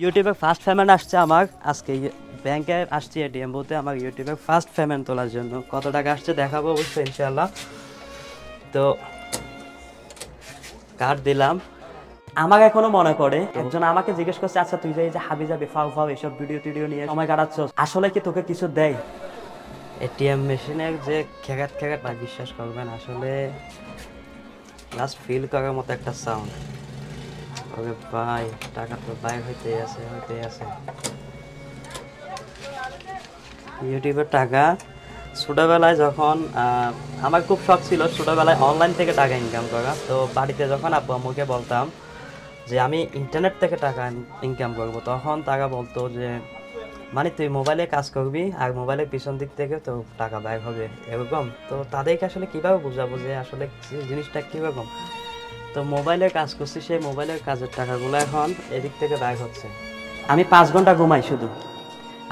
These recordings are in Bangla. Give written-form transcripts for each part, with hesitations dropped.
ইউটিউবে ফার্স্ট পেমেন্ট আসছে আমার আজকে ব্যাংকে আসছে এটিএম বুথে আমার ইউটিউবে ফার্স্ট পেমেন্ট তোলার জন্য কত টাকা আসছে দেখাবো অবশ্যই ইনশাআল্লাহ। তো কার্ড দিলাম। আমার এখনো মনে পড়ে একজন আমাকে জিজ্ঞেস করছে, আচ্ছা তুই যে হাবি যাবি ফাও ফাও এসব ভিডিও টিডিও নিয়ে সময় কাটাচ্ছ, আসলে কি তোকে কিছু দেয়? এটিএম মেশিনের যে খেগাট খেগাট না, বিশ্বাস করবেন আসলে লাস্ট ফিল করার মতো একটা সাউন্ড। ওকে ভাই, টাকা তো বাইর হইতেই আছে। ইউটিউবের টাকা ছোটোবেলায় যখন আমার খুব শখ ছিল ছোটোবেলায় অনলাইন থেকে টাকা ইনকাম করা। তো বাড়িতে যখন আব্বু আম্মুকে বলতাম যে আমি ইন্টারনেট থেকে টাকা ইনকাম করব, তখন তারা বলতো যে মানে তুই মোবাইলে কাজ করবি আর মোবাইলের পিছন দিক থেকে তো টাকা ব্যয় হবে এরকম। তো তাদেরকে আসলে কীভাবে বোঝাবো যে আসলে জিনিসটা কীরকম। তো মোবাইলে কাজ করছি, সেই মোবাইলের কাজের টাকাগুলো এখন এদিক থেকে ব্যয় হচ্ছে। আমি 5 ঘন্টা ঘুমাই শুধু।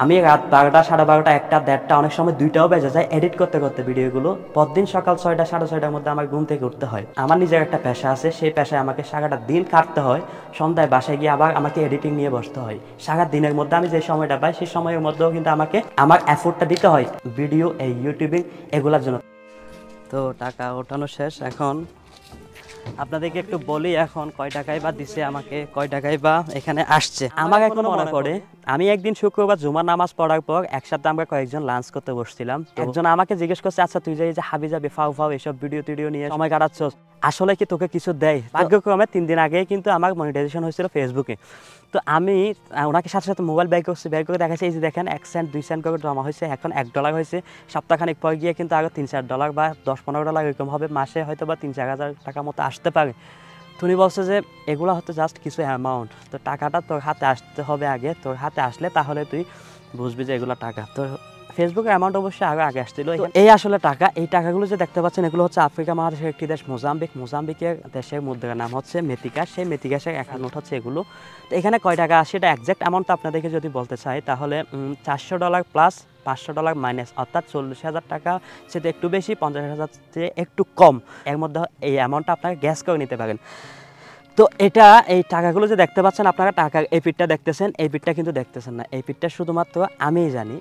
আমি রাত 12টা, 12:30, 1টা, 1:30, অনেক সময় 2টাও বেজে যায় এডিট করতে করতে ভিডিওগুলো। পরদিন সকাল 6টা, 6:30টার মধ্যে আমার ঘুম থেকে উঠতে হয়। আমার নিজের একটা পেশা আছে, সেই পেশায় আমাকে সারাটা দিন কাটতে হয়। সন্ধ্যায় বাসায় গিয়ে আবার আমাকে এডিটিং নিয়ে বসতে হয়। সারা দিনের মধ্যে আমি যে সময়টা পাই সেই সময়ের মধ্যেও কিন্তু আমাকে আমার এফোর্টটা দিতে হয় ভিডিও, এই ইউটিউবিং এগুলোর জন্য। তো টাকা ওঠানো শেষ। এখন আপনাদেরকে একটু বলি এখন কয় টাকায় বা দিছে আমাকে, কয় টাকায় বা এখানে আসছে। আমার এখনো মনে পড়ে আমি একদিন শুক্রবার জুমার নামাজ পড়ার পর একসাথে আমরা কয়েকজন লাঞ্চ করতে বসছিলাম। একজন আমাকে জিজ্ঞেস করছে, আচ্ছা তুই যে হাবি যাবি ফাও ফাও এসব ভিডিও টিডিও নিয়ে সময় কাটাচ্ছ, আসলে কি তোকে কিছু দেয়? ভাগ্যক্রমে 3 দিন আগে কিন্তু আমার মনিটাইজেশন হয়েছিল ফেসবুকে। তো আমি ওনাকে সাথে সাথে মোবাইল বের করে দেখাচ্ছি, এই যে দেখেন 1 সেন্ট 2 সেন্ট করে জমা হয়েছে, এখন $1 হয়েছে। সপ্তাহখানিক পর গিয়ে কিন্তু আরও $3-4 বা $10-15 এরকম হবে, মাসে হয়তো বা 3-4 হাজার টাকা মতো আসতে পারে। তুমি বলছো যে এগুলো হয়তো জাস্ট কিছু অ্যামাউন্ট, তো টাকাটা তোর হাতে আসতে হবে আগে, তোর হাতে আসলে তাহলে তুই বুঝবি যে এগুলো টাকা। তো ফেসবুকের অ্যামাউন্ট অবশ্যই আগে আসছিল। এই আসলে টাকা, এই টাকাগুলো যে দেখতে পাচ্ছেন এগুলো হচ্ছে আফ্রিকা মহাদেশের একটি দেশ মোজাম্বিকের দেশের মুদ্রার নাম হচ্ছে মেথিকাস। সেই মেথিকাসের একটা নোট হচ্ছে এগুলো। তো এখানে কয় টাকা আসে এটা একজ্যাক্ট অ্যামাউন্টটা আপনাদেরকে যদি বলতে চাই তাহলে $400 প্লাস $500 মাইনাস, অর্থাৎ 40,000 টাকা। সেটা একটু বেশি, 50,000 চেয়ে একটু কম, এর মধ্যে এই অ্যামাউন্টটা আপনারা গ্যাস করে নিতে পারেন। তো এটা এই টাকাগুলো যে দেখতে পাচ্ছেন আপনারা, টাকার এই পিঠটা দেখতেছেন, এই পিঠটা কিন্তু দেখতেছেন না। এই পিঠটা শুধুমাত্র আমিই জানি।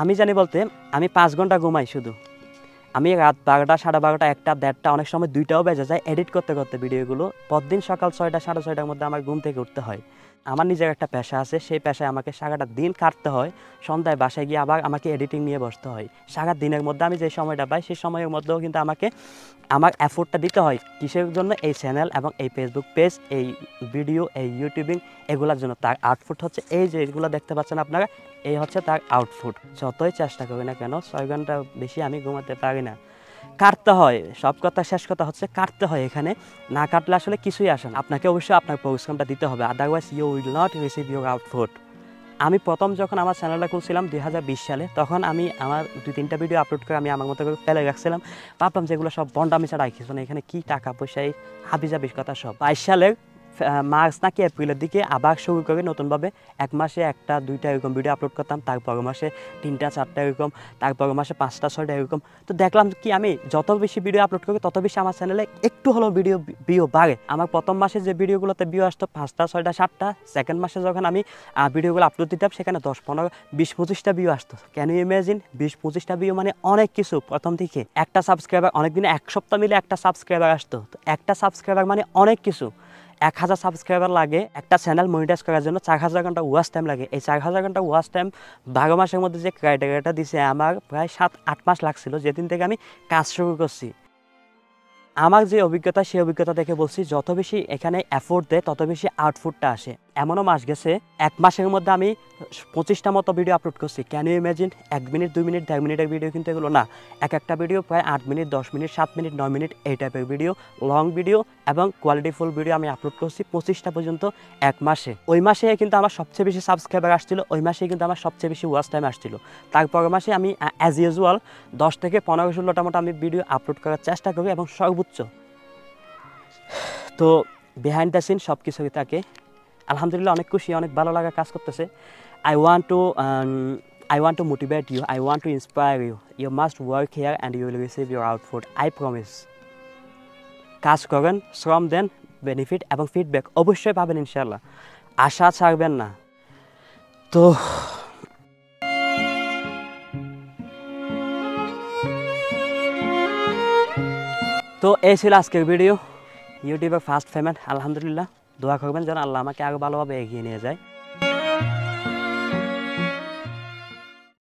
আমি জানি বলতে আমি 5 ঘন্টা ঘুমাই শুধু। আমি রাত 12টা, 12:30, 1টা, 1:30, অনেক সময় 2টাও বেজে যায় এডিট করতে করতে ভিডিওগুলো। পরদিন সকাল 6টা, 6:30টার মধ্যে আমার ঘুম থেকে উঠতে হয়। আমার নিজের একটা পেশা আছে, সেই পেশায় আমাকে সারাটা দিন কাটতে হয়। সন্ধ্যায় বাসায় গিয়ে আবার আমাকে এডিটিং নিয়ে বসতে হয়। সারা দিনের মধ্যে আমি যে সময়টা পাই সেই সময়ের মধ্যেও কিন্তু আমাকে আমার এফোর্টটা দিতে হয়। কিসের জন্য? এই চ্যানেল এবং এই ফেসবুক পেজ, এই ভিডিও, এই ইউটিউবিং এগুলোর জন্য। তার আউটপুট হচ্ছে এই যে এগুলো দেখতে পাচ্ছেন আপনারা, এই হচ্ছে তার আউটপুট। যতই চেষ্টা করি না কেন 6 ঘন্টা বেশি আমি ঘুমাতে পারি না, কাটতে হয়। সব কথা শেষ কথা হচ্ছে কাটতে হয়। এখানে না কাটলে আসলে কিছুই আসে না। আপনাকে অবশ্যই আপনার পরিশ্রমটা দিতে হবে, otherwise you will not receive your output. আমি প্রথম যখন আমার চ্যানেলটা খুলছিলাম 2020 সালে, তখন আমি আমার 2-3টা ভিডিও আপলোড করে আমি আমার মতো করে ফেলে রাখছিলাম। ভাবলাম যেগুলো সব বন্ডামি ছাড়া কিছু না, এখানে কী টাকা পয়সা, এই হাবিজাবির কথা সব। 22 সালের মার্চ নাকি এপ্রিলের দিকে আবার শুরু করে নতুনভাবে 1 মাসে 1টা 2টা এরকম ভিডিও আপলোড করতাম, তারপর মাসে 3টা 4টা এরকম, তারপর মাসে 5টা 6টা এরকম। তো দেখলাম কি আমি যত বেশি ভিডিও আপলোড করি তত বেশি আমার চ্যানেলে একটু হলেও ভিউ বাড়ে। আমার প্রথম মাসে যে ভিডিওগুলোতে ভিউ আসতো 5টা 6টা 7টা, সেকেন্ড মাসে যখন আমি ভিডিওগুলো আপলোড দিতাম সেখানে 10-15-20-25টা ভিউ আসতো। Can you imagine? 20-25টা ভিউ মানে অনেক কিছু। প্রথম থেকে একটা সাবস্ক্রাইবার, অনেকদিনে 1 সপ্তাহ মিলে একটা সাবস্ক্রাইবার আসতো। তো একটা সাবস্ক্রাইবার মানে অনেক কিছু। 1000 সাবস্ক্রাইবার লাগে একটা চ্যানেল মনিটাইজ করার জন্য, 4000 ঘন্টা ওয়াচ টাইম লাগে। এই 4000 ঘন্টা ওয়াচ টাইম 12 মাসের মধ্যে যে ক্রাইটেরিয়াটা দিছে, আমার প্রায় 7-8 মাস লাগছিল যেদিন থেকে আমি কাজ শুরু করছি। আমার যে অভিজ্ঞতা, সেই অভিজ্ঞতা দেখে বলছি যত বেশি এখানে এফোর্ট দেয় তত বেশি আউটপুটটা আসে। এমনও মাস গেছে 1 মাসের মধ্যে আমি 25টা মতো ভিডিও আপলোড করছি। Can you imagine? 1 minute 2 minute 1.5 মিনিটের ভিডিও কিন্তু এগুলো না। একটা ভিডিও প্রায় 8 মিনিট 10 মিনিট 7 মিনিট 9 মিনিট এই টাইপের ভিডিও, লং ভিডিও এবং কোয়ালিটিফুল ভিডিও আমি আপলোড করছি 25টা পর্যন্ত 1 মাসে। ওই মাসে কিন্তু আমার সবচেয়ে বেশি সাবস্ক্রাইবার আসছিল, ওই মাসে কিন্তু আমার সবচেয়ে বেশি ওয়াচ টাইম আসছিল। তারপরের মাসে আমি অ্যাজ ইউজুয়াল 10 থেকে 15-16টা মতো আমি ভিডিও আপলোড করার চেষ্টা করি এবং সর্বোচ্চ। তো বিহাইন্ড দ্য সিন সব কিছুই থাকে। আলহামদুলিল্লাহ অনেক খুশি, অনেক ভালো লাগা কাজ করতেছে। I want to motivate you, I want to inspire you. You must work here and you will receive your output, I promise. কাজ করেন, শ্রম দেন, বেনিফিট এবং ফিডব্যাক অবশ্যই পাবেন ইনশাআল্লাহ। আশা ছাড়বেন না। তো তো এই ছিল আজকের ভিডিও, ইউটিউবে ফার্স্ট পেমেন্ট। আলহামদুলিল্লাহ, দোয়া করবেন যেন আল্লাহ আমাকে আরও ভালোভাবে এগিয়ে নিয়ে যায়।